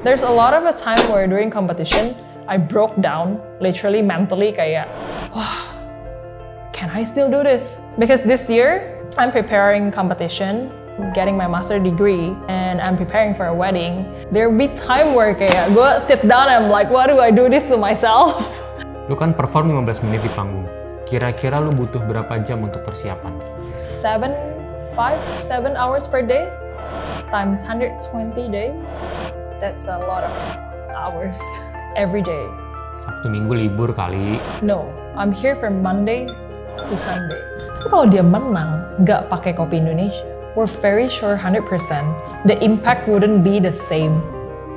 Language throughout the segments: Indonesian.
There's a lot of a time where during competition, I broke down, literally mentally kayak, wah, can I still do this? Because this year, I'm preparing competition, getting my master degree, and I'm preparing for a wedding. There'll be time where kayak gue sit down and I'm like, why do I do this to myself? Lu kan perform 15 menit di panggung. Kira-kira lu butuh berapa jam untuk persiapan? 7 hours per day times 120 days. That's a lot of hours every day. Sabtu Minggu libur kali. No, I'm here from Monday to Sunday. Tapi kalau dia menang, nggak pakai kopi Indonesia, we're very sure 100% the impact wouldn't be the same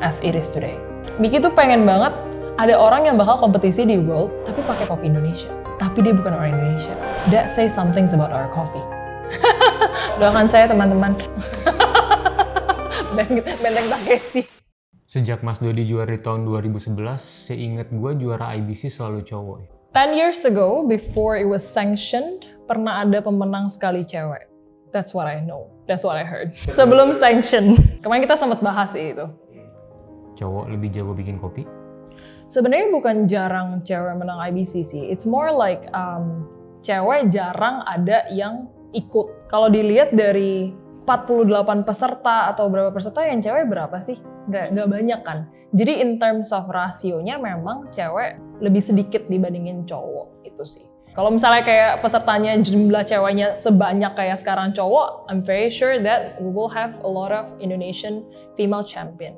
as it is today. Miki tuh pengen banget ada orang yang bakal kompetisi di World tapi pakai kopi Indonesia. Tapi dia bukan orang Indonesia. That says something about our coffee. Doakan saya teman-teman. Benteng Takeshi. Sejak Mas Dodi juara di tahun 2011, seingat gue juara IBC selalu cowok. 10 years ago, before it was sanctioned, pernah ada pemenang sekali cewek. That's what I know. That's what I heard. Sebelum sanction. Kemarin kita sempat bahas sih itu. Cowok lebih jago bikin kopi? Sebenarnya bukan jarang cewek menang IBC sih. It's more like cewek jarang ada yang ikut. Kalau dilihat dari 48 peserta atau berapa peserta yang cewek berapa sih? Nggak banyak kan. Jadi in terms of rasionya memang cewek lebih sedikit dibandingin cowok itu sih. Kalau misalnya kayak pesertanya jumlah ceweknya sebanyak kayak sekarang cowok, I'm very sure that we will have a lot of Indonesian female champion.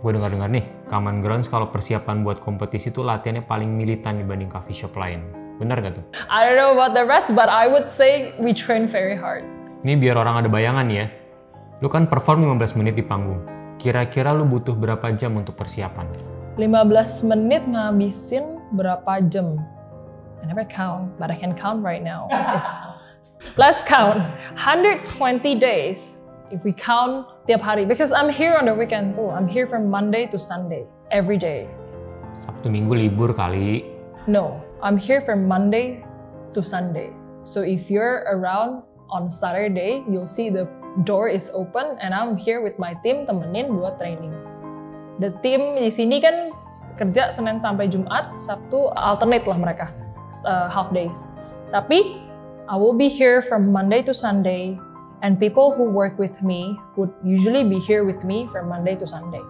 Gue dengar-dengar nih, Common Grounds kalau persiapan buat kompetisi tuh latihannya paling militan dibanding coffee shop lain. Benar gak tuh? I don't know about the rest, but I would say we train very hard. Ini biar orang ada bayangan ya. Lu kan perform 15 menit di panggung. Kira-kira lu butuh berapa jam untuk persiapan? 15 menit ngabisin berapa jam? I never count, but I can count right now. Let's count. 120 days. If we count tiap hari, because I'm here on the weekend too. I'm here from Monday to Sunday, every day. Sabtu Minggu libur kali. No, I'm here from Monday to Sunday. So if you're around on Saturday, you'll see the door is open and I'm here with my team temenin buat training. The team di sini kan kerja Senin sampai Jumat, Sabtu alternate lah mereka, half days. Tapi I will be here from Monday to Sunday, and people who work with me would usually be here with me from Monday to Sunday.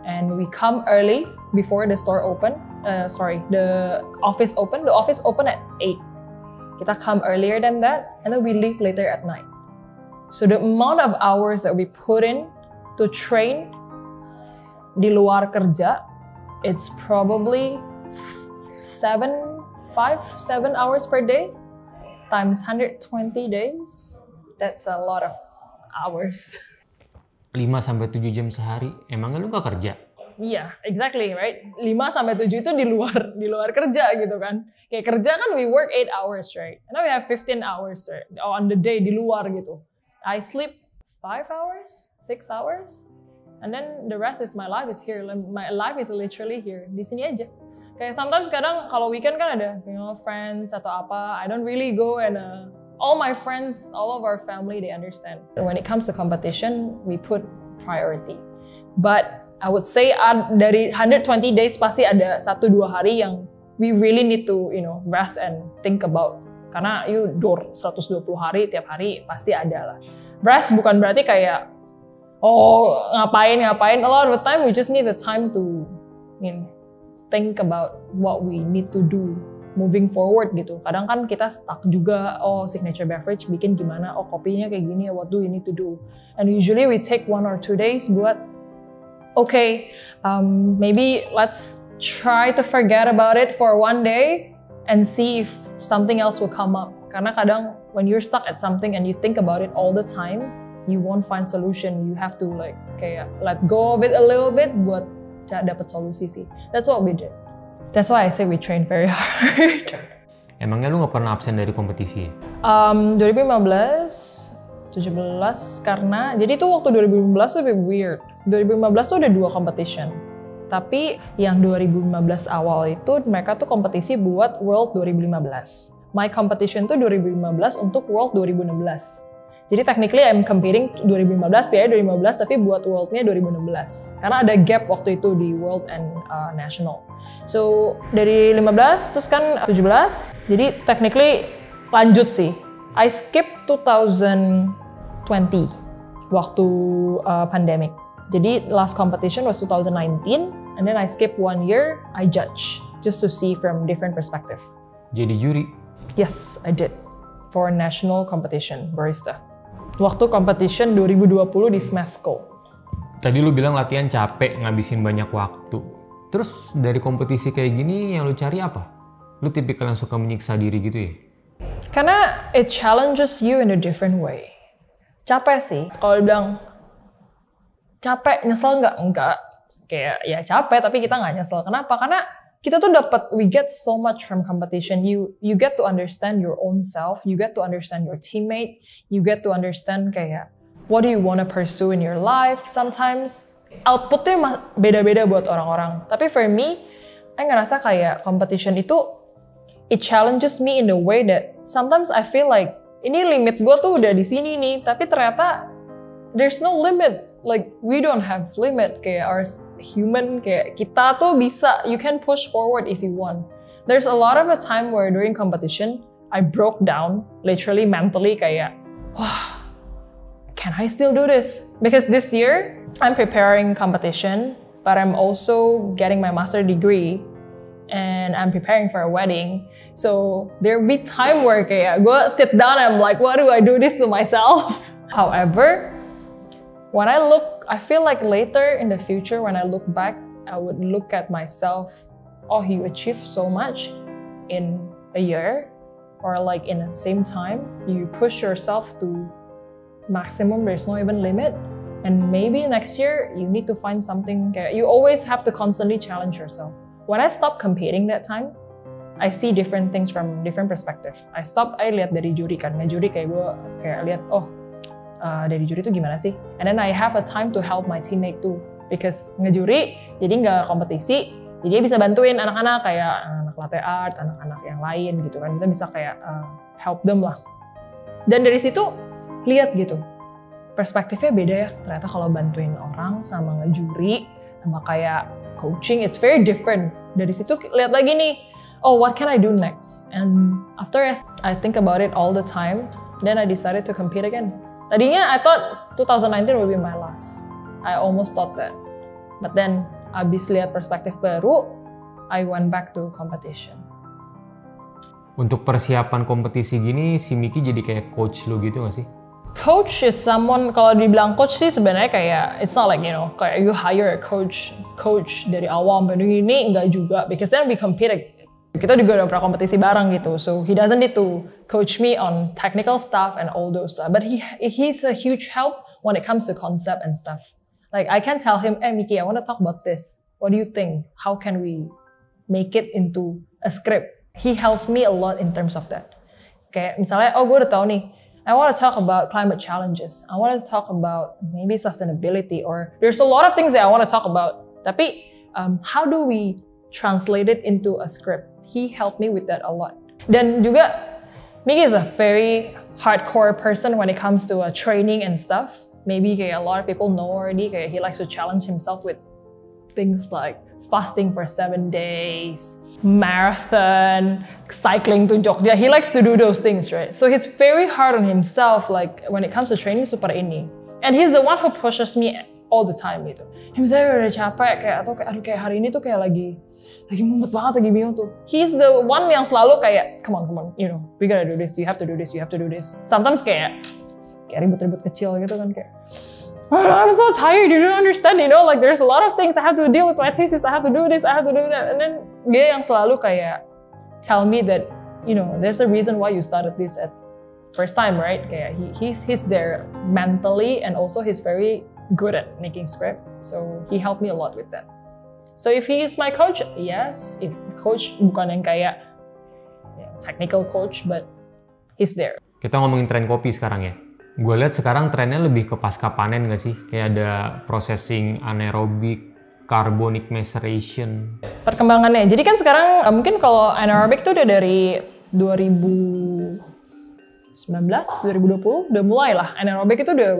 And we come early before the store open. The office open. The office open at 8. Kita come earlier than that, and then we leave later at night. So the amount of hours that we put in to train di luar kerja, it's probably 7 hours per day times 120 days. That's a lot of hours. 5-7 jam sehari, emangnya lu gak kerja? Yeah, exactly, right? 5-7 itu di luar kerja gitu kan. Kayak kerja kan we work 8 hours, right? And now we have 15 hours right? On the day di luar gitu. I sleep 5 hours, 6 hours, and then the rest is my life is here. My life is literally here, di sini aja. Kayak sometimes kadang kalau weekend kan ada, friends atau apa. I don't really go and all my friends, all of our family, they understand. When it comes to competition, we put priority. But I would say dari 120 days pasti ada 1-2 hari yang we really need to, rest and think about. Karena you 120 hari, tiap hari pasti ada lah. Rest bukan berarti kayak, ngapain. A lot of the time we just need the time to think about what we need to do moving forward gitu. Kadang kan kita stuck juga, signature beverage bikin gimana, kopinya kayak gini, what do we need to do? And usually we take 1 or 2 days buat, maybe let's try to forget about it for 1 day and see if something else will come up. Karena kadang when you're stuck at something and you think about it all the time, you won't find solution. You have to kayak let go of it a little bit buat dapat solusi sih. That's what we did. That's why I say we train very hard. Emangnya lu gak pernah absen dari kompetisi? 2015, 17 karena, jadi tuh waktu 2015 tuh lebih weird. 2015 tuh ada 2 competition. Tapi yang 2015 awal itu mereka tuh kompetisi buat World 2015. My competition tuh 2015 untuk World 2016. Jadi technically I'm competing 2015, PI 2015, tapi buat World-nya 2016. Karena ada gap waktu itu di World and National. So dari 15 terus kan 17, jadi technically lanjut sih. I skip 2020 waktu pandemic. Jadi last competition was 2019, and then I skip 1 year, I judge, just to see from different perspective. Jadi juri? Yes, I did. For national competition, barista. Waktu competition 2020 di Smesco. Tadi lu bilang latihan capek, ngabisin banyak waktu. Terus dari kompetisi kayak gini yang lu cari apa? Lu tipikal yang suka menyiksa diri gitu ya? Karena it challenges you in a different way. Capek sih. Kalau bilang capek, nyesel nggak? Enggak. Kayak ya capek, tapi kita nggak nyesel. Kenapa? Karena kita tuh we get so much from competition. You get to understand your own self. You get to understand your teammate. You get to understand kayak what do you want to pursue in your life. Sometimes outputnya beda-beda buat orang-orang. Tapi for me, I ngerasa kayak competition itu it challenges me in a way that sometimes I feel like ini limit gue tuh udah di sini nih, tapi ternyata there's no limit. Like we don't have limit, kayak our human, kayak kita tuh bisa, you can push forward if you want. There's a lot of a time where during competition I broke down literally mentally kayak wah, can I still do this? Because this year I'm preparing competition, but I'm also getting my master degree and I'm preparing for a wedding. So there'll be time where kayak gue sit down and I'm like, why do I do this to myself? However, when I feel like later in the future when I look back, I would look at myself, oh, you achieved so much in a year, or like in the same time, you push yourself to maximum, there's no even limit. And maybe next year, you need to find something, you always have to constantly challenge yourself. When I stopped competing that time, I see different things from different perspective. I lihat dari juri kan, ngejuri kayak gue kayak lihat, oh, dari juri itu gimana sih? And then I have a time to help my teammate too. Because ngejuri, jadi nggak kompetisi, jadi bisa bantuin anak-anak kayak anak latte art, anak-anak yang lain gitu kan. Kita bisa kayak help them lah. Dan dari situ, lihat gitu. Perspektifnya beda ya, ternyata kalau bantuin orang sama ngejuri, sama kayak coaching, it's very different. Dari situ lihat lagi nih, oh what can I do next? And after I think about it all the time, then I decided to compete again. Tadinya I thought 2019 will be my last. I almost thought that. But then abis lihat perspektif baru, I went back to competition. Untuk persiapan kompetisi gini, si Miki jadi kayak coach lu gitu gak sih? Coach is someone, kalau dibilang coach sih sebenarnya kayak, it's not like, you know, kayak you hire a coach dari awal sampai ini, enggak juga. Because then we compete, kita juga udah pernah kompetisi bareng gitu. So he doesn't need to coach me on technical stuff and all those stuff. But he's a huge help when it comes to concept and stuff. Like I can tell him, hey Miki, I want to talk about this. What do you think? How can we make it into a script? He helps me a lot in terms of that. Kayak misalnya, oh gue udah tahu nih, I want to talk about climate challenges. I want to talk about maybe sustainability, or there's a lot of things that I want to talk about. Tapi how do we translate it into a script? He helped me with that a lot. Dan juga Miki is a very hardcore person when it comes to training and stuff. Maybe kayak a lot of people know already, kayak he likes to challenge himself with things like fasting for 7 days, marathon, cycling to Jogja. He likes to do those things, right? So he's very hard on himself, like when it comes to training super ini. And he's the one who pushes me all the time gitu. Misalnya udah capek kayak atau kayak aduh kayak hari ini tuh kayak lagi mumet banget, lagi bingung tuh. He's the one yang selalu kayak come on, you know, we gotta do this, you have to do this, you have to do this. Sometimes kayak ribut-ribut kecil gitu kan kayak I'm so tired, you don't understand, you know, like there's a lot of things I have to deal with my thesis, I have to do this, I have to do that. And then dia yang selalu kayak tell me that, you know, there's a reason why you started this at first time, right? Kayak he's there mentally, and also he's very good at making script. So he helped me a lot with that. So if he is my coach, yes. If coach bukan yang kayak technical coach, but he's there. Kita ngomongin tren kopi sekarang ya. Gue lihat sekarang trennya lebih ke pasca panen nggak sih? Kayak ada processing anaerobic, carbonic maceration. Perkembangannya. Jadi kan sekarang mungkin kalau anaerobic tuh udah dari 2010 2020 udah mulai lah. Anaerobic itu udah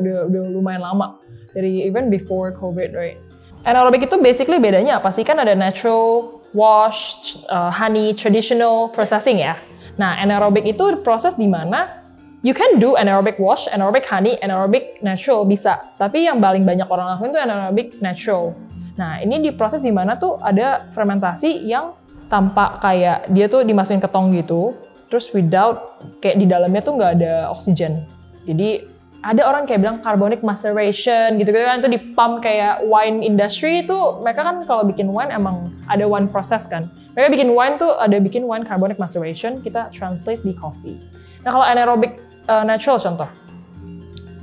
lumayan lama dari even before COVID, right? Anaerobic itu basically bedanya apa sih? Kan ada natural, wash, honey, traditional processing ya. Nah, anaerobic itu proses di mana you can do anaerobic wash, anaerobic honey, anaerobic natural bisa. Tapi yang paling banyak orang lakuin itu anaerobic natural. Nah, ini di proses di mana tuh ada fermentasi yang tanpa kayak dia tuh dimasukin ke tong gitu. Terus without, kayak di dalamnya tuh nggak ada oksigen. Jadi ada orang kayak bilang carbonic maceration gitu kan, itu di pump kayak wine industry itu mereka kan kalau bikin wine emang ada wine process kan. Mereka bikin wine tuh ada bikin wine carbonic maceration, kita translate di coffee. Nah kalau anaerobic natural contoh.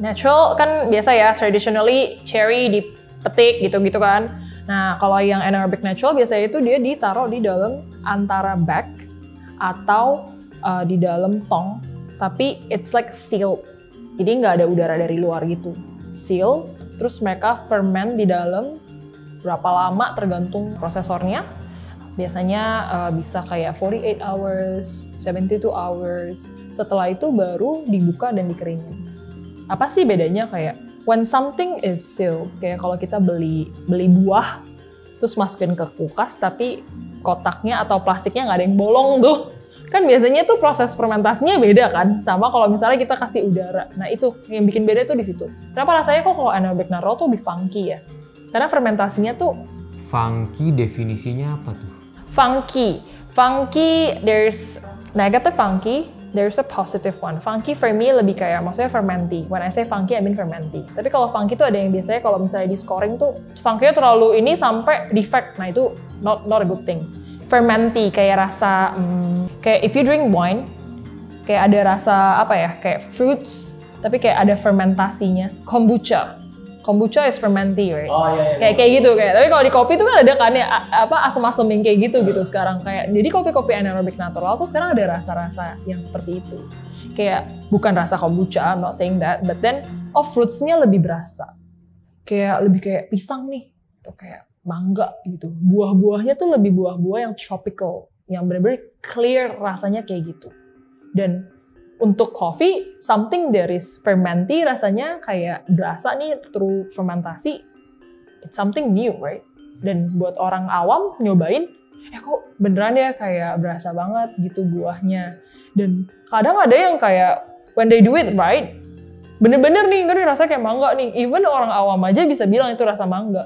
Natural kan biasa ya, traditionally cherry dipetik gitu-gitu kan. Nah kalau yang anaerobic natural biasanya itu dia ditaruh di dalam antara bag atau di dalam tong, tapi it's like sealed. Jadi nggak ada udara dari luar gitu. Seal, terus mereka ferment di dalam berapa lama tergantung prosesornya. Biasanya bisa kayak 48 hours, 72 hours. Setelah itu baru dibuka dan dikeringin. Apa sih bedanya kayak when something is sealed, kayak kalau kita beli buah, terus masukin ke kulkas, tapi kotaknya atau plastiknya nggak ada yang bolong tuh. Kan biasanya tuh proses fermentasinya beda kan, sama kalau misalnya kita kasih udara. Nah itu yang bikin beda tuh di situ. Kenapa rasanya kok kalau anaerobic natural tuh lebih funky ya? Karena fermentasinya tuh funky, definisinya apa tuh? Funky, there's negative funky, there's a positive one. Funky for me lebih kayak maksudnya fermenty. When I say funky, I mean fermenty. Tapi kalau funky tuh ada yang biasanya kalau misalnya di scoring tuh funky-nya terlalu ini sampai defect. Nah itu not a good thing. Fermenty kayak rasa kayak if you drink wine kayak ada rasa apa ya kayak fruits tapi kayak ada fermentasinya. Kombucha is fermenty, right? Oh iya. Kayak gitu kayak. Tapi kalau di kopi tuh kan ada kan ya asam-asam yang kayak gitu sekarang kayak. Jadi kopi-kopi anaerobic natural tuh sekarang ada rasa-rasa yang seperti itu. Kayak bukan rasa kombucha, I'm not saying that, but then fruits-nya lebih berasa. Kayak lebih kayak pisang nih. Atau kayak mangga gitu. Buah-buahnya tuh lebih buah-buah yang tropical, yang benar-benar clear rasanya kayak gitu. Dan untuk coffee, something that is fermenty rasanya kayak berasa nih through fermentasi. It's something new, right? Dan buat orang awam nyobain, kok beneran ya kayak berasa banget gitu buahnya. Dan kadang ada yang kayak when they do it right, bener-bener nih, enggak nih rasanya kayak mangga nih. Even orang awam aja bisa bilang itu rasa mangga.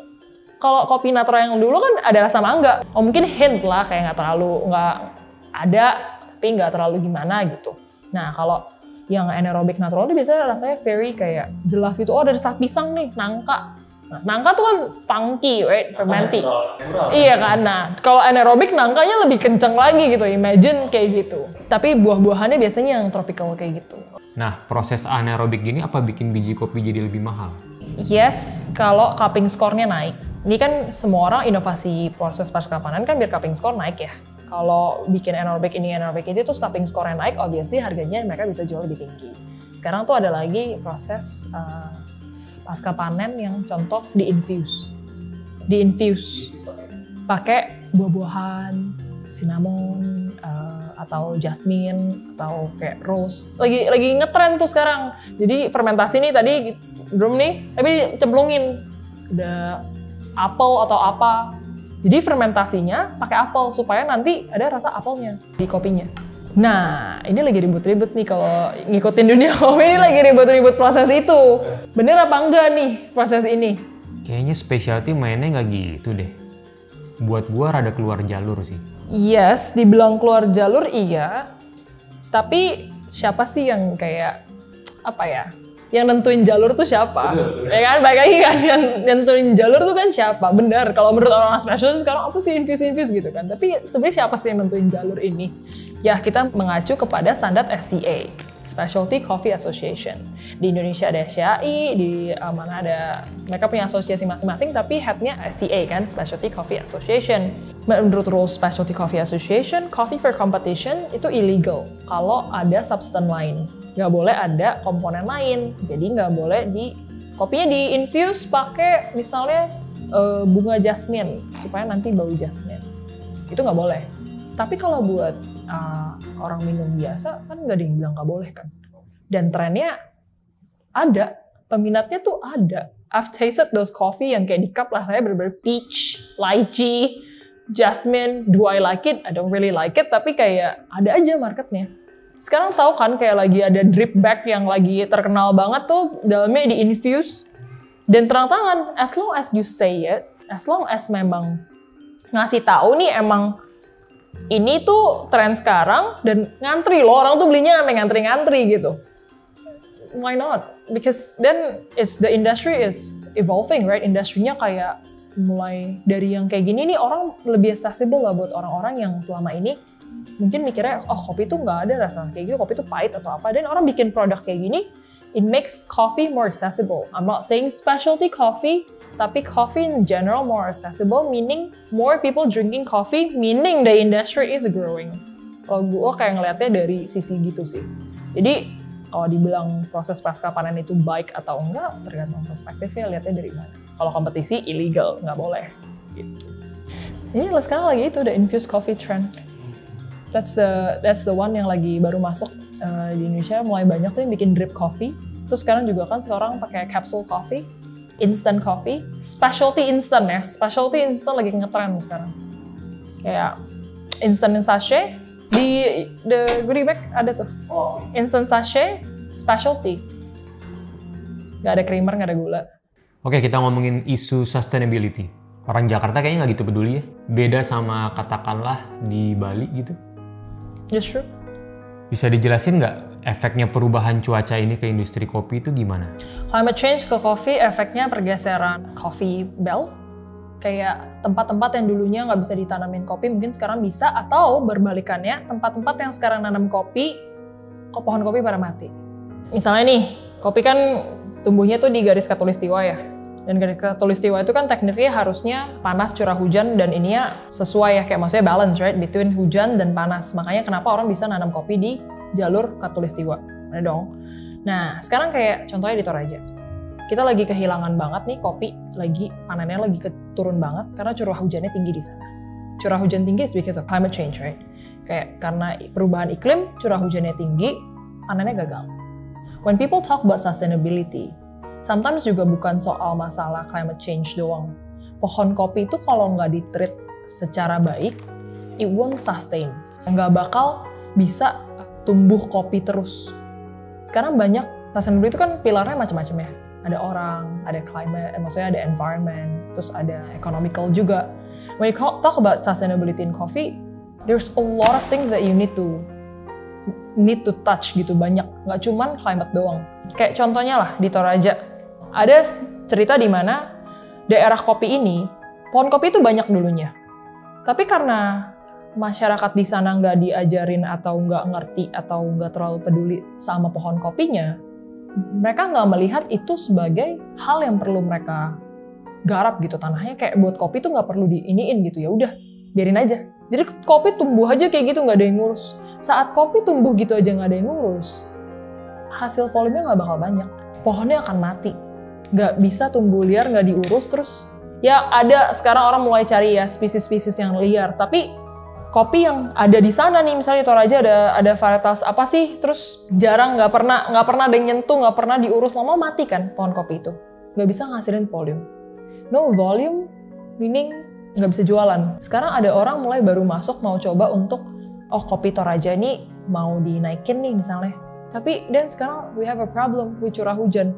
Kalau kopi natural yang dulu kan ada rasa mangga. Mungkin hint lah, kayak nggak ada, tapi nggak terlalu gimana gitu. Nah, kalau yang anaerobic natural itu biasanya rasanya very kayak jelas gitu. Oh, ada rasa pisang nih, nangka. Nah, nangka tuh kan funky, right? Fermenty. Iya kan? Nah, kalau anaerobic nangkanya lebih kenceng lagi gitu. Imagine kayak gitu. Tapi buah-buahannya biasanya yang tropical kayak gitu. Nah, proses anaerobik gini apa bikin biji kopi jadi lebih mahal? Yes, kalau cupping score-nya naik. Ini kan semua orang inovasi proses pasca panen kan biar cupping score naik ya. Kalau bikin anaerobic ini, anaerobic itu, terus cupping score-nya naik, obviously harganya mereka bisa jual lebih tinggi. Sekarang tuh ada lagi proses pasca panen yang contoh di-infuse. Di-infuse pakai buah-buahan, cinnamon, atau jasmine, atau kayak rose. Lagi ngetren tuh sekarang. Jadi fermentasi nih tadi belum nih, tapi dicemplungin. Ada apel atau apa. Jadi fermentasinya pakai apel supaya nanti ada rasa apelnya di kopinya. Nah, ini lagi ribut-ribut nih kalau ngikutin dunia kopi ini lagi ribut-ribut proses itu. Bener apa enggak nih proses ini? Kayaknya specialty mainnya nggak gitu deh. Buat gua rada keluar jalur sih. Yes, dibilang keluar jalur iya. Tapi siapa sih yang kayak apa ya? Yang nentuin jalur tuh siapa? Ya kan, balik lagi kan, yang nentuin jalur tuh kan siapa? Benar, kalau menurut orang spesialis sekarang apa sih infuse gitu kan. Tapi sebenarnya siapa sih yang nentuin jalur ini? Ya kita mengacu kepada standar SCA, Specialty Coffee Association. Di Indonesia ada SCAI, di mana ada, mereka punya asosiasi masing-masing, tapi headnya SCA kan, Specialty Coffee Association. Menurut rules Specialty Coffee Association, coffee for competition itu illegal kalau ada substance lain. Nggak boleh ada komponen lain, jadi nggak boleh kopinya di-infuse pakai misalnya bunga jasmine, supaya nanti bau jasmine. Itu nggak boleh. Tapi kalau buat orang minum biasa, kan nggak ada yang bilang nggak boleh kan. Dan trennya ada, peminatnya tuh ada. I've tasted those coffee yang kayak di cup rasanya bener-bener peach, lychee, jasmine. Do I like it? I don't really like it, tapi kayak ada aja marketnya. Sekarang tahu kan kayak lagi ada drip bag yang lagi terkenal banget tuh, dalamnya di-infuse. Dan terang tangan, as long as you say it, as long as memang ngasih tahu nih emang ini tuh tren sekarang dan ngantri loh, orang tuh belinya sampai ngantri-ngantri gitu. Why not? Because then the industry is evolving, right? Industrinya kayak mulai dari yang kayak gini nih, orang lebih accessible lah buat orang-orang yang selama ini mungkin mikirnya, oh kopi tuh nggak ada rasa kayak gitu, kopi tuh pahit atau apa. Dan orang bikin produk kayak gini, it makes coffee more accessible. I'm not saying specialty coffee, tapi coffee in general more accessible, meaning more people drinking coffee, meaning the industry is growing. Kalau gue kayak ngeliatnya dari sisi gitu sih. Jadi kalau dibilang proses pasca panen itu baik atau enggak, tergantung perspektifnya, lihatnya dari mana. Kalau kompetisi illegal, nggak boleh. Gitu. Ini sekarang lagi itu, the infused coffee trend. That's the one yang lagi baru masuk di Indonesia. Mulai banyak tuh yang bikin drip coffee. Terus sekarang juga kan sekarang pakai capsule coffee, instant coffee, specialty instant ya. Specialty instant lagi ngetren sekarang. Kayak instant sachet. Di the goodie bag ada tuh. Instant sachet, specialty. Gak ada creamer, gak ada gula. Oke, kita ngomongin isu sustainability. Orang Jakarta kayaknya nggak gitu peduli ya. Beda sama katakanlah di Bali gitu. Just true. Bisa dijelasin nggak efeknya perubahan cuaca ini ke industri kopi itu gimana? Climate change ke kopi, efeknya pergeseran coffee belt. Kayak tempat-tempat yang dulunya nggak bisa ditanamin kopi, mungkin sekarang bisa, atau berbalikannya, tempat-tempat yang sekarang nanam kopi, pohon kopi pada mati. Misalnya nih, kopi kan tumbuhnya tuh di garis khatulistiwa ya. Dan garis khatulistiwa itu kan tekniknya harusnya panas, curah hujan, dan ininya sesuai ya, kayak maksudnya balance, right? Between hujan dan panas. Makanya kenapa orang bisa nanam kopi di jalur khatulistiwa. Ada dong. Nah, sekarang kayak contohnya di Toraja. Kita lagi kehilangan banget nih kopi, lagi panennya lagi turun banget karena curah hujannya tinggi di sana. Curah hujan tinggi is because of climate change, right? Kayak karena perubahan iklim, curah hujannya tinggi, panennya gagal. When people talk about sustainability, sometimes juga bukan soal masalah climate change doang. Pohon kopi itu kalau nggak di-treat secara baik, it won't sustain. Nggak bakal bisa tumbuh kopi terus. Sekarang banyak, sustainability itu kan pilarnya macam-macam ya. Ada orang, ada climate, maksudnya ada environment, terus ada economical juga. When you talk about sustainability in coffee, there's a lot of things that you need to touch gitu, banyak. Nggak cuman climate doang. Kayak contohnya lah di Toraja, ada cerita di mana daerah kopi ini, pohon kopi itu banyak dulunya. Tapi karena masyarakat di sana nggak diajarin atau nggak ngerti atau nggak terlalu peduli sama pohon kopinya, mereka nggak melihat itu sebagai hal yang perlu mereka garap gitu, tanahnya kayak buat kopi tuh nggak perlu diiniin gitu, ya udah biarin aja. Jadi kopi tumbuh aja kayak gitu, nggak ada yang ngurus. Saat kopi tumbuh gitu aja nggak ada yang ngurus, hasil volumenya nggak bakal banyak, pohonnya akan mati, nggak bisa tumbuh liar, nggak diurus. Terus ya ada sekarang orang mulai cari ya spesies-spesies yang liar, tapi kopi yang ada di sana nih, misalnya di Toraja ada varietas apa sih, terus jarang, nggak pernah ada yang nyentuh, nggak pernah diurus, lama mati kan pohon kopi itu, nggak bisa ngasilin volume. No volume meaning nggak bisa jualan. Sekarang ada orang mulai baru masuk mau coba untuk kopi Toraja ini mau dinaikin nih misalnya, tapi dan sekarang we have a problem with curah hujan.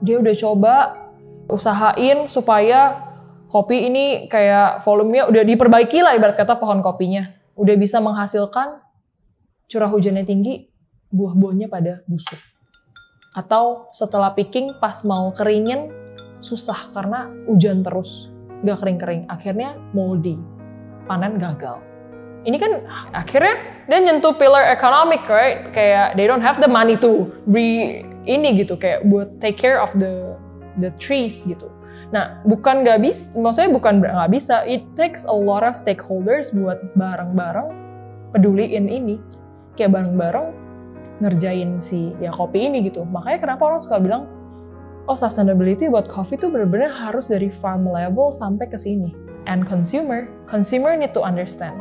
Dia udah coba usahain supaya kopi ini kayak volumenya udah diperbaiki lah, ibarat kata pohon kopinya. Udah bisa menghasilkan, curah hujannya tinggi, buah-buahnya pada busuk. Atau setelah picking pas mau keringin, susah karena hujan terus. Gak kering-kering, akhirnya moldy. Panen gagal. Ini kan akhirnya dia nyentuh pillar economic, right? Kayak they don't have the money to kayak buat take care of the trees gitu. Nah, bukan nggak bisa, maksudnya bukan nggak bisa. It takes a lot of stakeholders buat bareng-bareng peduliin ini, kayak bareng-bareng ngerjain si ya kopi ini gitu. Makanya kenapa orang suka bilang, sustainability buat coffee tuh benar-benar harus dari farm level sampai ke sini. And consumer need to understand.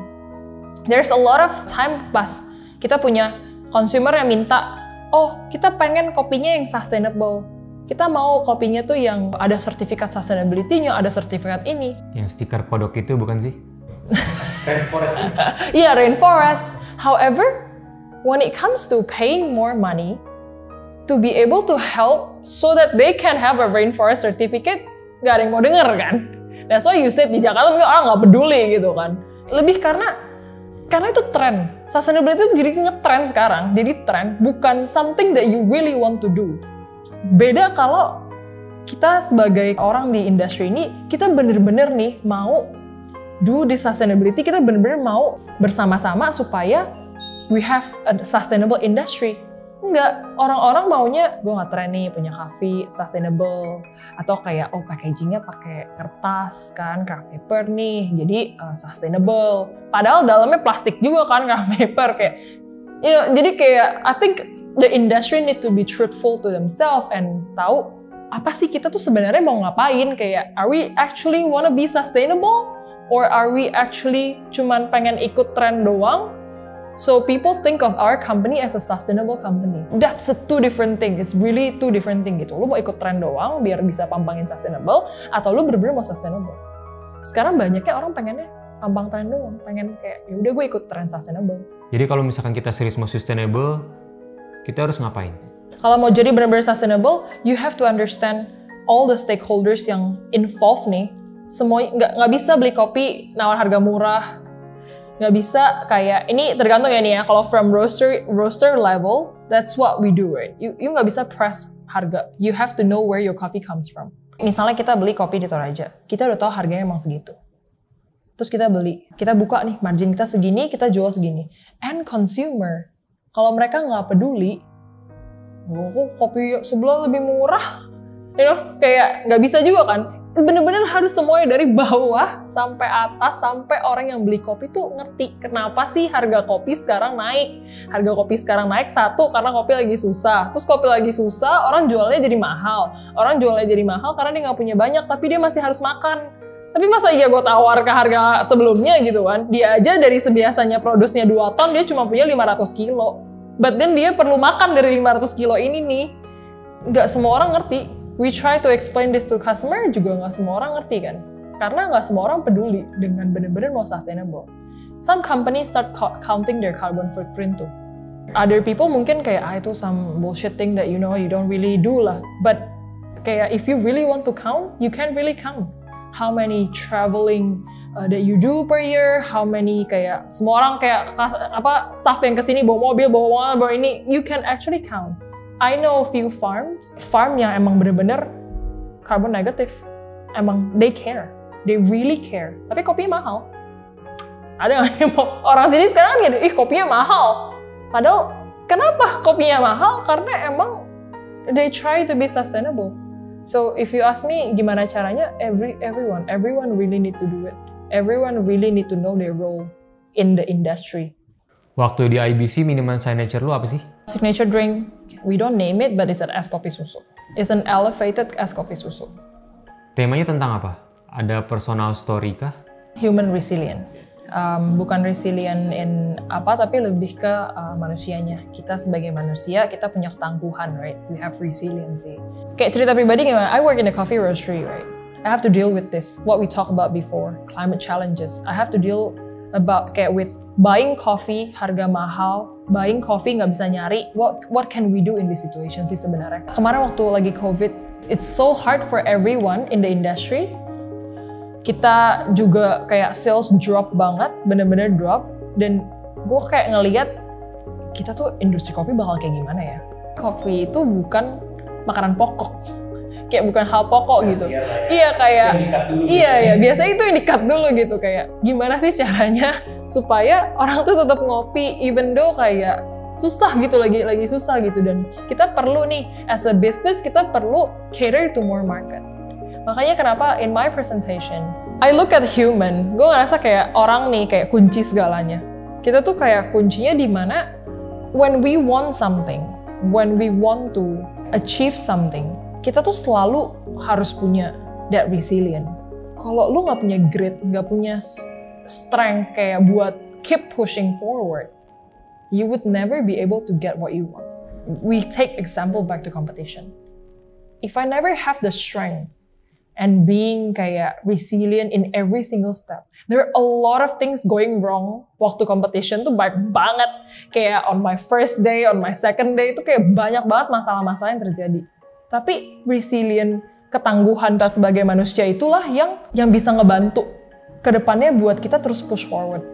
There's a lot of time pas kita punya consumer yang minta oh kita pengen kopinya yang sustainable. Kita mau kopinya tuh yang ada sertifikat sustainability-nya, ada sertifikat ini. Yang stiker kodok itu bukan sih? Rainforest. Iya, rainforest. However, when it comes to paying more money to be able to help so that they can have a rainforest certificate, gak ada yang mau denger kan? That's why you said di Jakarta mungkin orang gak peduli gitu kan. Lebih karena itu tren. Sustainability itu jadi nge-trend sekarang. Jadi tren, bukan something that you really want to do. Beda kalau kita sebagai orang di industri ini, kita bener-bener nih mau do this sustainability, kita bener-bener mau bersama-sama supaya we have a sustainable industry. Enggak, orang-orang maunya gue nggak tren nih punya coffee sustainable, atau kayak oh packagingnya pakai kertas kan, craft paper nih, jadi sustainable. Padahal dalamnya plastik juga kan craft paper kayak, you know, jadi kayak I think the industry need to be truthful to themselves and tahu apa sih kita tuh sebenarnya mau ngapain, kayak are we actually wanna be sustainable or are we actually cuman pengen ikut tren doang? So people think of our company as a sustainable company. That's a two different thing. It's really two different thing gitu. Lu mau ikut tren doang biar bisa pampangin sustainable, atau lu bener-bener mau sustainable. Sekarang banyaknya orang pengennya pampang tren doang, pengen kayak ya udah gue ikut tren sustainable. Jadi kalau misalkan kita serius mau sustainable, kita harus ngapain? Kalau mau jadi benar-benar sustainable, you have to understand all the stakeholders yang involved nih. Semua nggak bisa beli kopi nawar harga murah, nggak bisa kayak ini tergantung ya nih ya. Kalau from roaster level, that's what we do, right? You nggak bisa press harga. You have to know where your coffee comes from. Misalnya kita beli kopi di Toraja, kita udah tahu harganya emang segitu. Terus kita beli, kita buka nih margin kita segini, kita jual segini. And consumer, kalau mereka nggak peduli, oh, kopi sebelah lebih murah, you know, kayak nggak bisa juga kan. Bener-bener harus semuanya dari bawah sampai atas, sampai orang yang beli kopi tuh ngerti kenapa sih harga kopi sekarang naik. Harga kopi sekarang naik satu karena kopi lagi susah. Terus kopi lagi susah, orang jualnya jadi mahal. Orang jualnya jadi mahal karena dia nggak punya banyak, tapi dia masih harus makan. Tapi masa iya gue tawar ke harga sebelumnya gitu kan. Dia aja dari sebiasanya produksinya 2 ton, dia cuma punya 500 kilo. But then dia perlu makan dari 500 kilo ini nih. Nggak semua orang ngerti. We try to explain this to customer, juga nggak semua orang ngerti kan. Karena nggak semua orang peduli dengan benar-benar mau sustainable. Some companies start counting their carbon footprint too. Other people mungkin kayak, itu some bullshit thing that you know you don't really do lah. But kayak if you really want to count, you can really count. How many traveling that you do per year, how many kayak semua orang kayak apa staff yang kesini bawa mobil, bawa ini, you can actually count. I know a few farm yang emang bener-bener carbon negative. Emang they care, they really care. Tapi kopinya mahal. Ada nggak yang mau? Orang sini sekarang kan gitu, kopinya mahal. Padahal kenapa kopinya mahal? Karena emang they try to be sustainable. So if you ask me gimana caranya, everyone really need to do it. Everyone really need to know their role in the industry. Waktu di IBC minuman signature lu apa sih? Signature drink, we don't name it, but it's an es kopi susu. It's an elevated es kopi susu. Temanya tentang apa? Ada personal story kah? Human resilient. Bukan resilient in apa, tapi lebih ke manusianya. Kita sebagai manusia, kita punya ketangguhan, right? We have resiliency. Kayak cerita pribadi gimana? I work in a coffee roastery, right? I have to deal with this, what we talked about before, climate challenges. I have to deal about kayak with buying coffee harga mahal, buying coffee nggak bisa nyari. What can we do in this situation sih sebenarnya? Kemarin waktu lagi COVID, it's so hard for everyone in the industry. Kita juga kayak sales drop banget, bener-bener drop. Dan gue kayak ngeliat kita tuh industri kopi bakal kayak gimana ya? Kopi itu bukan makanan pokok. Kayak bukan hal pokok gitu. Iya kayak, iya biasanya itu yang di-cut dulu gitu, kayak gimana sih caranya supaya orang tuh tetap ngopi even though kayak susah gitu, lagi susah gitu. Dan kita perlu nih as a business, kita perlu cater to more market. Makanya kenapa in my presentation I look at human, gue ngerasa kayak orang nih kayak kunci segalanya. Kita tuh kayak kuncinya di mana when we want something, when we want to achieve something, kita tuh selalu harus punya that resilient. Kalau lu nggak punya grit, nggak punya strength kayak buat keep pushing forward, you would never be able to get what you want. we take example back to competition. If I never have the strength and being kayak resilient in every single step, there are a lot of things going wrong waktu competition tuh banyak banget. Kayak on my first day, on my second day itu kayak banyak banget masalah-masalah yang terjadi. Tapi resilient, ketangguhan kita sebagai manusia itulah yang bisa ngebantu ke depannya buat kita terus push forward.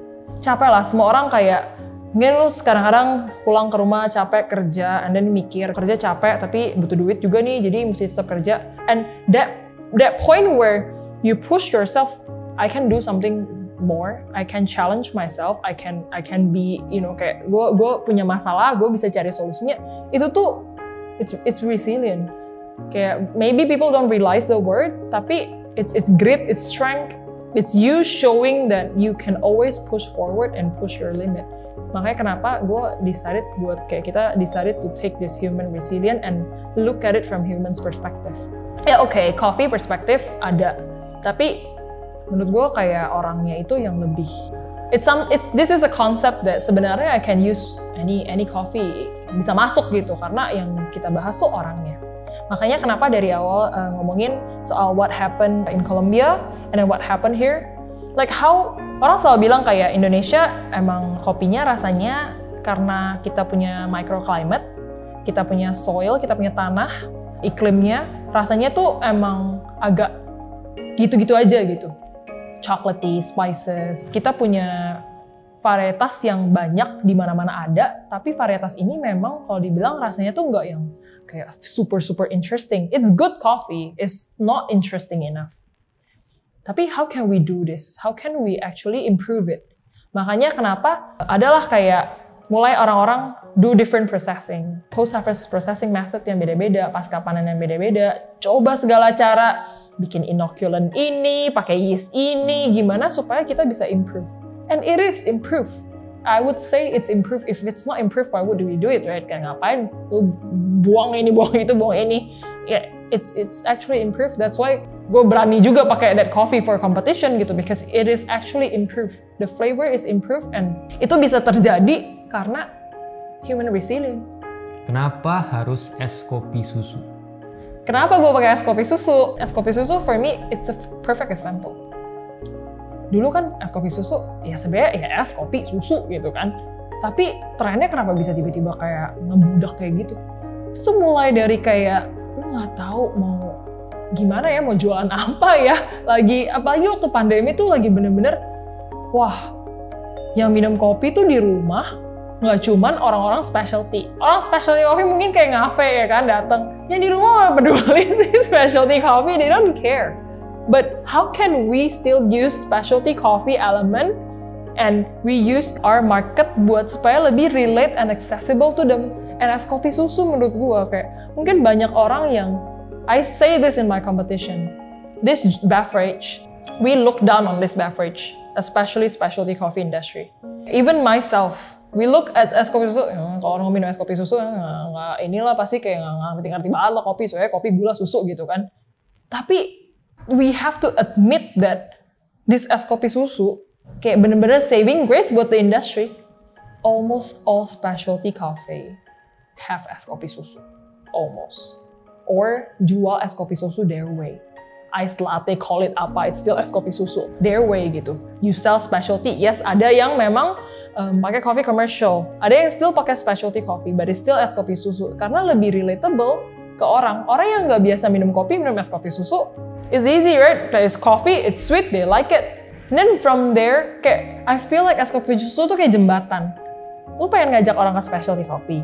Capek lah, semua orang kayak mungkin lu kadang-kadang pulang ke rumah capek kerja, and then mikir kerja capek tapi butuh duit juga nih, jadi mesti tetap kerja. And that point where you push yourself, I can do something more, I can challenge myself, I can be, kayak gue punya masalah, gue bisa cari solusinya. Itu tuh it's resilient. Kayak maybe people don't realize the word, tapi it's grit, it's strength, it's you showing that you can always push forward and push your limit. Makanya kenapa kita decided to take this human resilient and look at it from human's perspective. Ya oke, coffee perspektif ada, tapi menurut gue kayak orangnya itu yang lebih. This is a concept that sebenarnya I can use any coffee, bisa masuk gitu, karena yang kita bahas tuh orangnya. Makanya kenapa dari awal ngomongin soal what happened in Colombia and then what happened here. Like how orang selalu bilang kayak Indonesia emang kopinya rasanya karena kita punya microclimate, kita punya soil, kita punya tanah, iklimnya rasanya tuh emang agak gitu-gitu aja gitu. Chocolatey, spices. Kita punya varietas yang banyak di mana-mana ada, tapi varietas ini memang kalau dibilang rasanya tuh nggak yang kayak super interesting. It's good coffee, it's not interesting enough. Tapi how can we do this? How can we actually improve it? Makanya kenapa adalah kayak mulai orang-orang do different processing, post-harvest processing method yang beda-beda, pasca panen yang beda-beda, coba segala cara, bikin inoculant ini, pakai yeast ini, gimana supaya kita bisa improve. And it is improved. I would say it's improved. If it's not improved, why would we do it, right? Kayak ngapain? Lu buang ini, buang itu, buang ini. Yeah, it's actually improved. That's why gue berani juga pakai that coffee for competition gitu, because it is actually improved. The flavor is improved, and itu bisa terjadi karena human resilient. Kenapa harus es kopi susu? Kenapa gue pakai es kopi susu? Es kopi susu for me it's a perfect example. Dulu kan es kopi susu, ya sebenarnya ya es kopi susu gitu kan. Tapi trennya kenapa bisa tiba-tiba kayak ngebudak kayak gitu? Itu tuh mulai dari kayak, lu nggak tahu mau gimana ya, mau jualan apa ya. Apalagi waktu pandemi tuh lagi bener-bener, wah, yang minum kopi tuh di rumah, nggak cuman orang-orang specialty. Orang specialty coffee mungkin kayak ngafe ya kan, datang. Yang di rumah nggak peduli sih specialty coffee, they don't care. But how can we still use specialty coffee element and we use our market buat supaya lebih relate and accessible to them? And es kopi susu menurut gua kayak mungkin banyak orang yang, I say this in my competition, this beverage, we look down on this beverage, especially specialty coffee industry. Even myself, we look at es kopi susu, kalau orang minum es kopi susu nggak inilah pasti kayak nggak ngerti-ngerti banget lah kopi, soalnya kopi gula susu gitu kan. Tapi we have to admit that this es kopi susu kayak bener-bener saving grace buat the industry. Almost all specialty coffee have es kopi susu, almost, or jual es kopi susu their way. Ice latte, call it apa, it's still es kopi susu their way gitu. You sell specialty, yes, ada yang memang pakai coffee commercial, ada yang still pakai specialty coffee, but it's still es kopi susu karena lebih relatable ke orang yang nggak biasa minum kopi, minum es kopi susu. It's easy, right? It's coffee, it's sweet, they like it. And then from there, kayak I feel like es kopi susu tuh kayak jembatan. Lu pengen ngajak orang ke specialty coffee,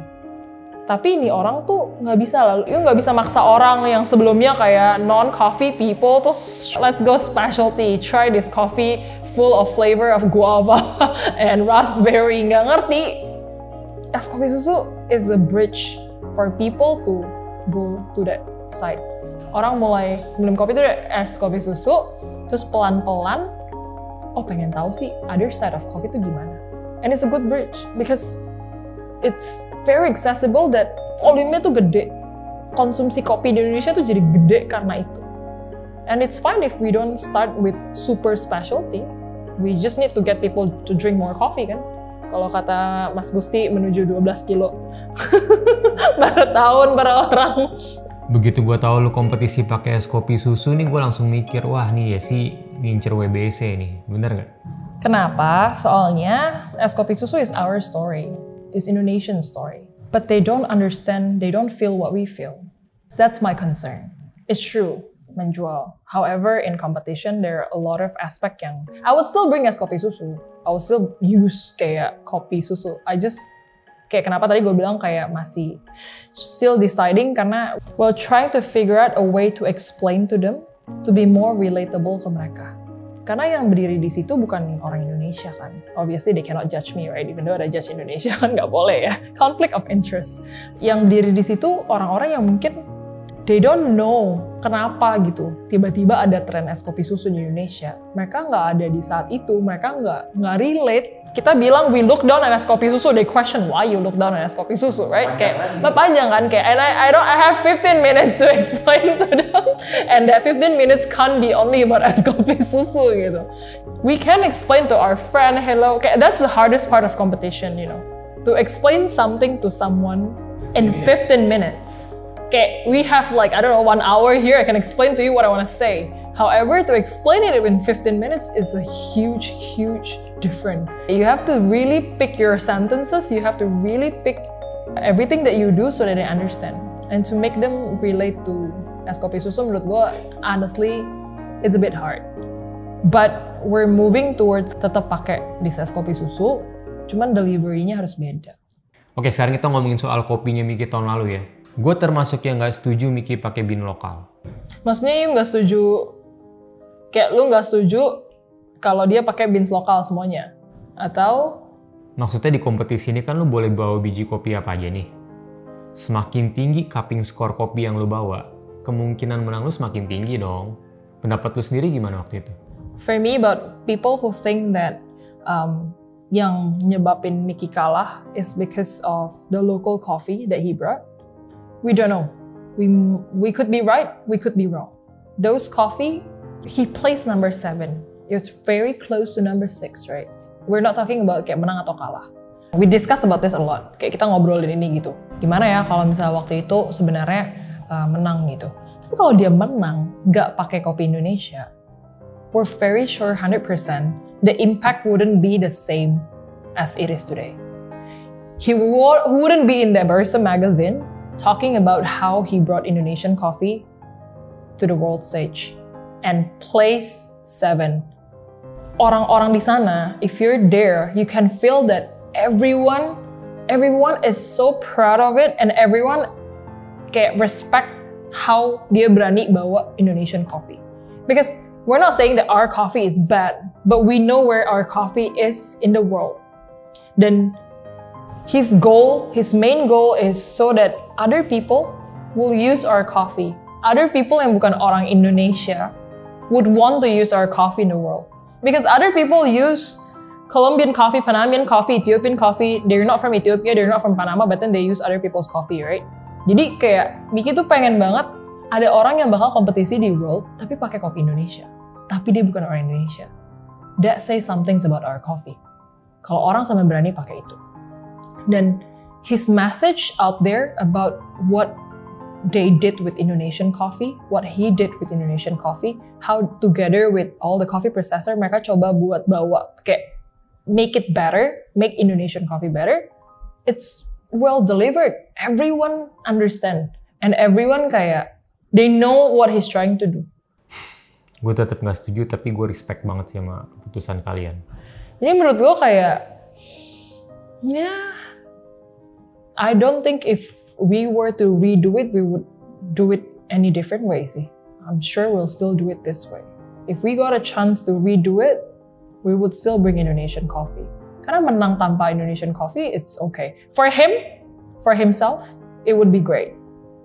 tapi ini orang tuh nggak bisa lah. Lu nggak bisa maksa orang yang sebelumnya kayak non-coffee people terus let's go specialty, try this coffee full of flavor of guava and raspberry. Nggak ngerti. Es kopi susu is a bridge for people to go to that side. Orang mulai minum kopi itu es kopi susu, terus pelan-pelan, oh pengen tahu sih other side of coffee itu gimana. And it's a good bridge because it's very accessible that volume-nya tuh gede. Konsumsi kopi di Indonesia tuh jadi gede karena itu. And it's fine if we don't start with super specialty. We just need to get people to drink more coffee kan. Kalau kata Mas Gusti menuju 12 kilo. Baru tahun per orang. Begitu gue tahu lu kompetisi pakai es kopi susu nih, gue langsung mikir, wah nih ya sih ngincer WBC nih, bener nggak? Kenapa? Soalnya es kopi susu is our story, is Indonesian story. But they don't understand, they don't feel what we feel. That's my concern. It's true, menjual. However, in competition, there are a lot of aspect yang I would still bring es kopi susu. I would still use kayak kopi susu. Kayak kenapa tadi gue bilang kayak masih still deciding karena we're trying to figure out a way to explain to them to be more relatable ke mereka. Karena yang berdiri di situ bukan orang Indonesia kan. Obviously they cannot judge me, right? Even though ada judge Indonesia kan nggak boleh ya. Conflict of interest. Yang berdiri di situ orang-orang yang mungkin they don't know kenapa gitu. Tiba-tiba ada tren es kopi susu di Indonesia. Mereka nggak ada di saat itu. Mereka nggak relate. Kita bilang we look down on es kopi susu. They question why you look down on es kopi susu, right? Kayak panjang kan kayak. And I have 15 minutes to explain to them. And that 15 minutes can't be only about es kopi susu gitu. We can explain to our friend, hello. Kayak that's the hardest part of competition, you know. To explain something to someone in 15 minutes. Okay, we have like, I don't know, 1 hour here, I can explain to you what I want to say. However, to explain it in 15 minutes is a huge, huge difference. You have to really pick your sentences, you have to really pick everything that you do so that they understand. And to make them relate to es kopi susu, menurut gue, honestly, it's a bit hard. But we're moving towards tetap pakai di es kopi susu, cuman delivery-nya harus beda. Oke, sekarang kita ngomongin soal kopinya Miki tahun lalu ya. Gue termasuk yang nggak setuju Miki pakai bean lokal. Maksudnya you nggak setuju, kayak lu nggak setuju kalau dia pakai beans lokal semuanya? Atau? Maksudnya di kompetisi ini kan lu boleh bawa biji kopi apa aja nih. Semakin tinggi cupping score kopi yang lu bawa, kemungkinan menang lu semakin tinggi dong. Pendapat lu sendiri gimana waktu itu? For me, about people who think that yang nyebabin Miki kalah is because of the local coffee that he brought. We don't know. We could be right, we could be wrong. Those coffee, he placed number 7. It's very close to number 6, right? We're not talking about kayak menang atau kalah. We discuss about this a lot. Kayak kita ngobrolin ini gitu. Gimana ya kalau misalnya waktu itu sebenarnya menang gitu. Tapi kalau dia menang, nggak pakai kopi Indonesia, we're very sure 100% the impact wouldn't be the same as it is today. He wouldn't be in the Barista magazine talking about how he brought Indonesian coffee to the world stage and place 7. Orang-orang di sana, if you're there, you can feel that everyone is so proud of it and everyone kayak respect how dia berani bawa Indonesian coffee. Because we're not saying that our coffee is bad, but we know where our coffee is in the world. Dan his main goal is so that other people will use our coffee. Other people yang bukan orang Indonesia would want to use our coffee in the world. Because other people use Colombian coffee, Panamanian coffee, Ethiopian coffee. They're not from Ethiopia, they're not from Panama, but then they use other people's coffee, right? Jadi kayak Miki tuh pengen banget ada orang yang bakal kompetisi di world tapi pakai kopi Indonesia. Tapi dia bukan orang Indonesia. That says something about our coffee. Kalau orang sampai berani pakai itu. Dan his message out there about what they did with Indonesian coffee, what he did with Indonesian coffee, how together with all the coffee processor mereka coba buat bawa kayak make it better, make Indonesian coffee better. It's well delivered. Everyone understand and everyone kayak they know what he's trying to do. Gue tetap nggak setuju, tapi gue respect banget sih sama keputusan kalian. Jadi menurut gue kayak I don't think if we were to redo it, we would do it any different way sih. I'm sure we'll still do it this way. If we got a chance to redo it, we would still bring Indonesian coffee. Karena menang tanpa Indonesian coffee, it's okay. For him, for himself, it would be great.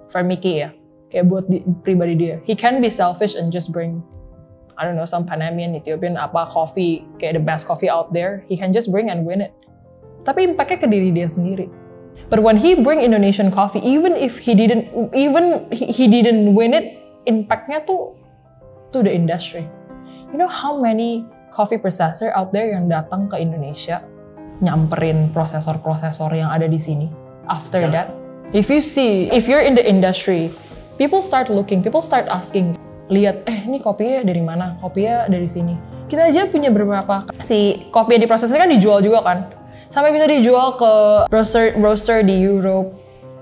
For Miki ya, kayak buat pribadi dia. He can be selfish and just bring, I don't know, some Panamanian, Ethiopian, coffee, kayak the best coffee out there. He can just bring and win it. Tapi impactnya ke diri dia sendiri. But when he bring Indonesian coffee, even if he didn't win it, impactnya tuh to the industry. You know how many coffee processor out there yang datang ke Indonesia nyamperin prosesor-prosesor yang ada di sini. After that, if you're in the industry, people start looking, people start asking, lihat, ini kopinya dari mana? Kopinya dari sini. Kita aja punya beberapa si kopi yang diprosesnya kan dijual juga kan. Sampai bisa dijual ke roaster di Europe.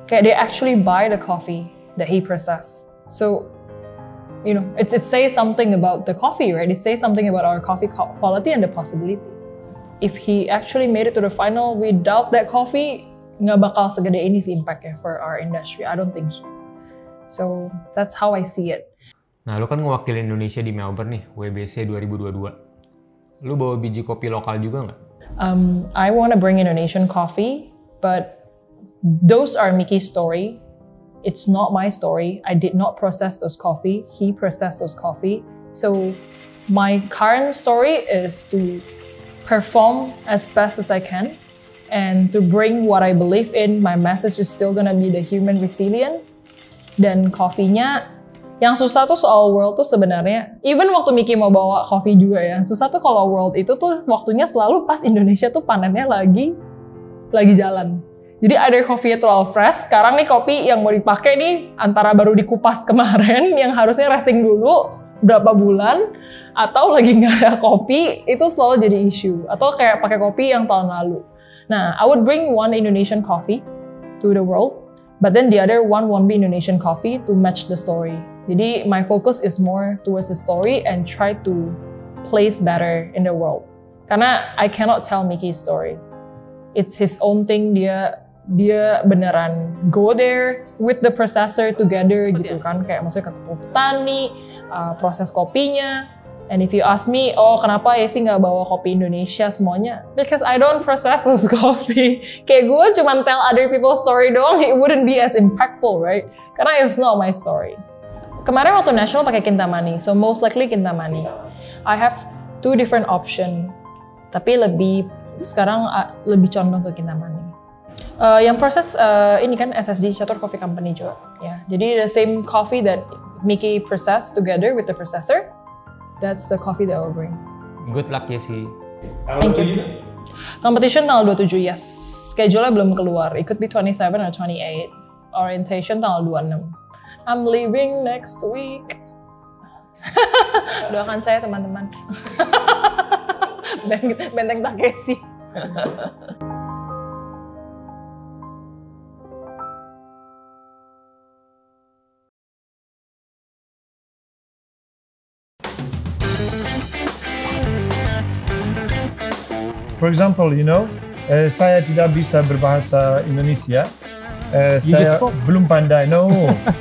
Kayak they actually buy the coffee that he processed. So, you know, it says something about the coffee, right? It says something about our coffee quality and the possibility. If he actually made it to the final without that coffee, nggak bakal segede ini sih impact-nya for our industry. I don't think so. So, that's how I see it. Nah, lu kan ngewakilin Indonesia di Melbourne nih, WBC 2022. Lu bawa biji kopi lokal juga nggak? I want to bring Indonesian coffee, but those are Mickey's story. It's not my story. I did not process those coffee. He processed those coffee. So my current story is to perform as best as I can and to bring what I believe in. My message is still gonna be the human resilient. Dan kopinya, yang susah tuh soal world tuh sebenarnya, even waktu Mickey mau bawa kopi juga ya, susah tuh kalau world itu tuh waktunya selalu pas Indonesia tuh panennya lagi jalan. Jadi ada kopinya terlalu fresh, sekarang nih kopi yang mau dipakai nih antara baru dikupas kemarin yang harusnya resting dulu berapa bulan, atau lagi nggak ada kopi, itu selalu jadi issue. Atau kayak pakai kopi yang tahun lalu. Nah, I would bring one Indonesian coffee to the world, but then the other one won't be Indonesian coffee to match the story. Jadi my focus is more towards the story and try to place better in the world. Karena I cannot tell Mickey's story. It's his own thing, dia beneran go there with the processor together gitu kan. Kayak maksudnya ketemu petani, proses kopinya. And if you ask me, kenapa ya sih nggak bawa kopi Indonesia semuanya? Because I don't process those coffee. Kayak gue cuma tell other people's story doang, it wouldn't be as impactful, right? Karena it's not my story. Kemarin waktu national pakai Kintamani, so most likely Kintamani. I have 2 different option, tapi sekarang lebih condong ke Kintamani. Yang proses ini kan SSG Catur Coffee Company juga, ya. Jadi the same coffee that Mickey processed together with the processor, that's the coffee that I will bring. Good luck ya sih. Thank you. Competition tanggal 27, yes. Schedule-nya belum keluar. It could be 27 or 28. Orientation tanggal 26. I'm leaving next week. Doakan saya teman-teman. Benteng Takeshi. For example, saya tidak bisa berbahasa Indonesia. Saya belum pandai,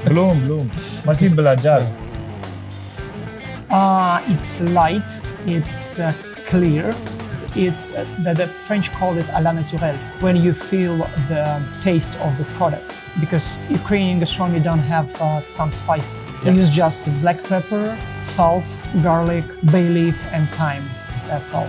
belum. Masih belajar. It's light, it's clear. It's the French call it à la naturelle, when you feel the taste of the product. Because Ukrainian gastronomy don't have some spices. We use just black pepper, salt, garlic, bay leaf, and thyme. That's all.